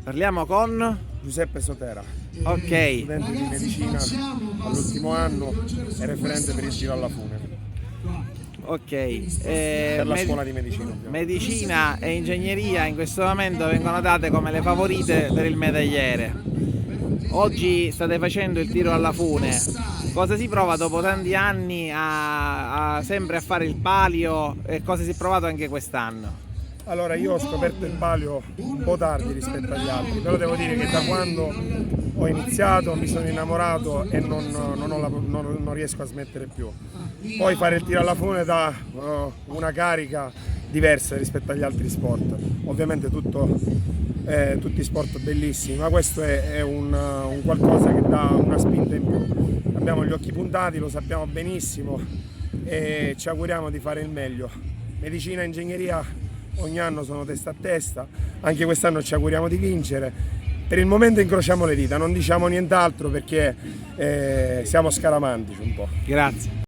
Parliamo con... Giuseppe Sotera, Ok, studente di medicina all'ultimo anno e referente per il tiro alla fune ok. per la scuola di medicina. Ovviamente. Medicina e ingegneria in questo momento vengono date come le favorite per il medagliere. Oggi state facendo il tiro alla fune. Cosa si prova dopo tanti anni sempre a fare il palio e cosa si è provato anche quest'anno? Allora, io ho scoperto il palio un po' tardi rispetto agli altri, però devo dire che da quando ho iniziato mi sono innamorato e non riesco a smettere più. Poi fare il tiro alla fune dà una carica diversa rispetto agli altri sport. Ovviamente tutti sport bellissimi, ma questo è un qualcosa che dà una spinta in più. Abbiamo gli occhi puntati, lo sappiamo benissimo e ci auguriamo di fare il meglio. Medicina e ingegneria ogni anno sono testa a testa, anche quest'anno ci auguriamo di vincere. Per il momento incrociamo le dita, non diciamo nient'altro perché siamo scaramantici un po'. Grazie.